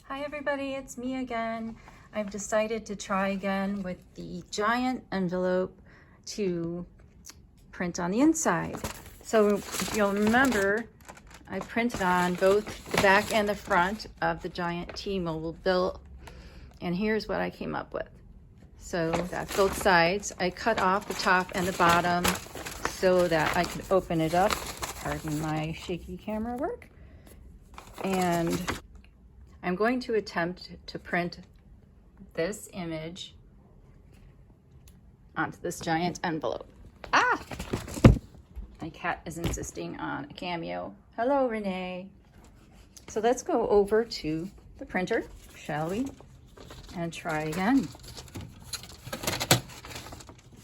Hi everybody, it's me again. I've decided to try again with the giant envelope to print on the inside. So if you'll remember, I printed on both the back and the front of the giant T-Mobile bill, and here's what I came up with. So that's both sides. I cut off the top and the bottom so that I could open it up. Pardon my shaky camera work. And I'm going to attempt to print this image onto this giant envelope. Ah! My cat is insisting on a cameo. Hello, Renee. So let's go over to the printer, shall we? And try again.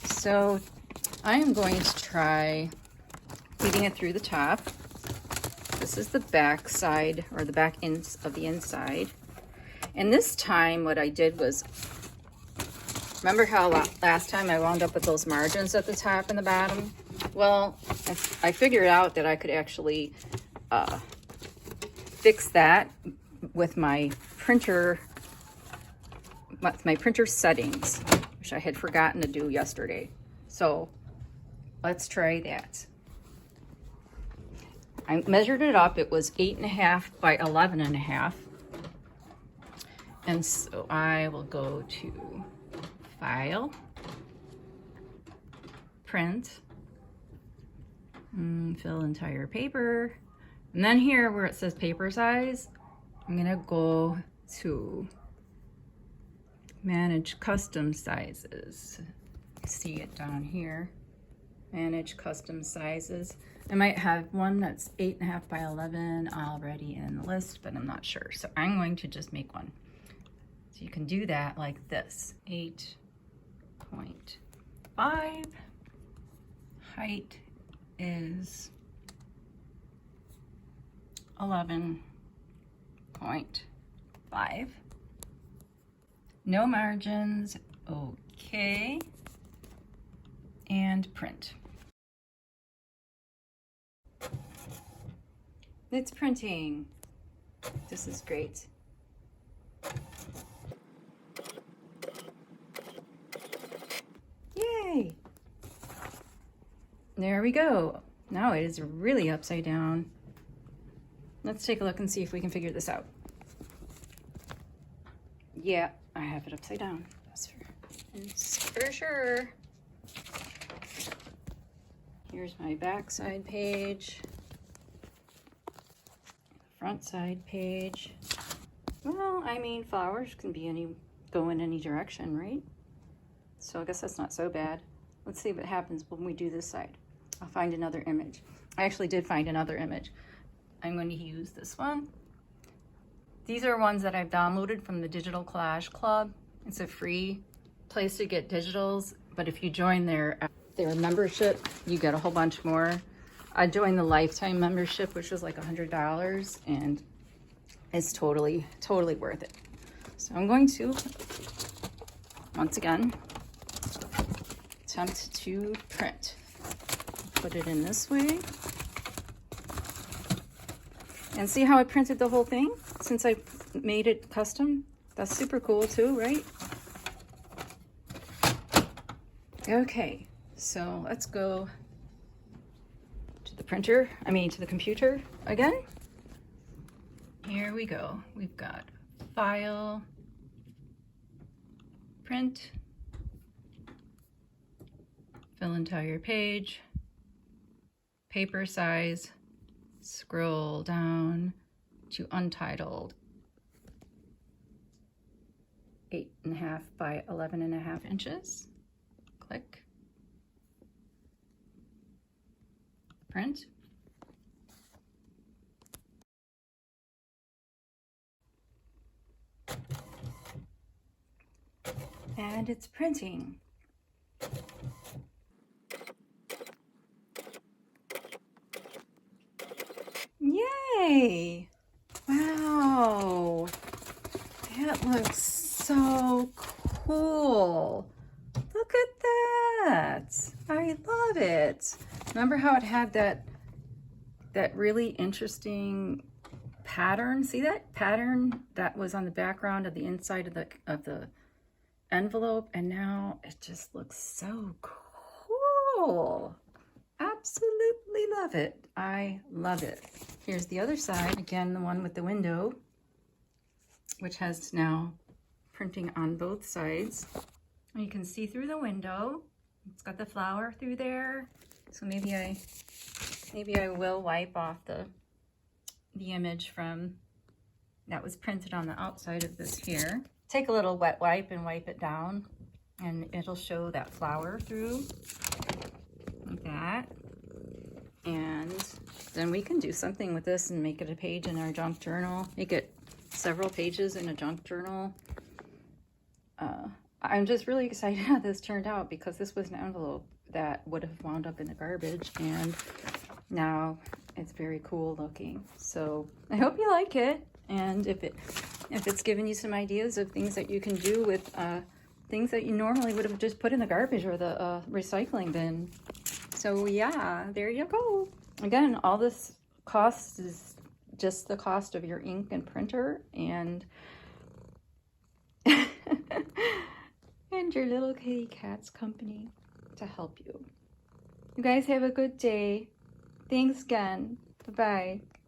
So I am going to try feeding it through the top. This is the back side, or the back ends of the inside. And this time what I did was, remember how last time I wound up with those margins at the top and the bottom? Well, I figured out that I could actually fix that with my printer settings, which I had forgotten to do yesterday. So let's try that. I measured it up. It was 8.5 by 11.5. And so I will go to File, Print, fill entire paper. And then here where it says paper size, I'm gonna go to Manage Custom Sizes. See it down here. Manage Custom Sizes. I might have one that's 8.5 by 11 already in the list, but I'm not sure. So I'm going to just make one. So you can do that like this. 8.5. Height is 11.5. No margins. Okay. And print. It's printing. This is great. Yay! There we go. Now it is really upside down. Let's take a look and see if we can figure this out. Yeah, I have it upside down. That's for sure. Here's my back side page. Front side page. Well, I mean, flowers can be go in any direction, right? So I guess that's not so bad. Let's see what happens when we do this side. I'll find another image. I actually did find another image. I'm going to use this one. These are ones that I've downloaded from the Digital Collage Club. It's a free place to get digitals, but if you join their membership, you get a whole bunch more. I joined the lifetime membership, which was like $100, and it's totally worth it. So I'm going to, once again, attempt to print. Put it in this way. And see how I printed the whole thing since I made it custom? That's super cool too, right? Okay, so let's go to the printer, to the computer again. Here we go. We've got File, Print, fill entire page, paper size, scroll down to Untitled, 8.5 by 11.5 inches. Click. Print. And it's printing. Yay! Wow! That looks so cool. Look at that. I love it. Remember how it had that really interesting pattern. See that pattern that was on the background of the inside of the envelope, and now it just looks so cool. Absolutely love it. I love it. Here's the other side, again, the one with the window, which has now printing on both sides. And you can see through the window. It's got the flower through there. So maybe I will wipe off the image from that was printed on the outside of this here. Take a little wet wipe and wipe it down, and it'll show that flower through like that. And then we can do something with this and make it a page in our junk journal. Make it several pages in a junk journal. I'm just really excited how this turned out, because this was an envelope that would have wound up in the garbage, and now it's very cool looking. So I hope you like it, and if it's given you some ideas of things that you can do with things that you normally would have just put in the garbage or the recycling bin. So yeah, there you go. Again, all this cost is just the cost of your ink and printer and and your little kitty cat's company to help you. You guys have a good day. Thanks again. Bye-bye.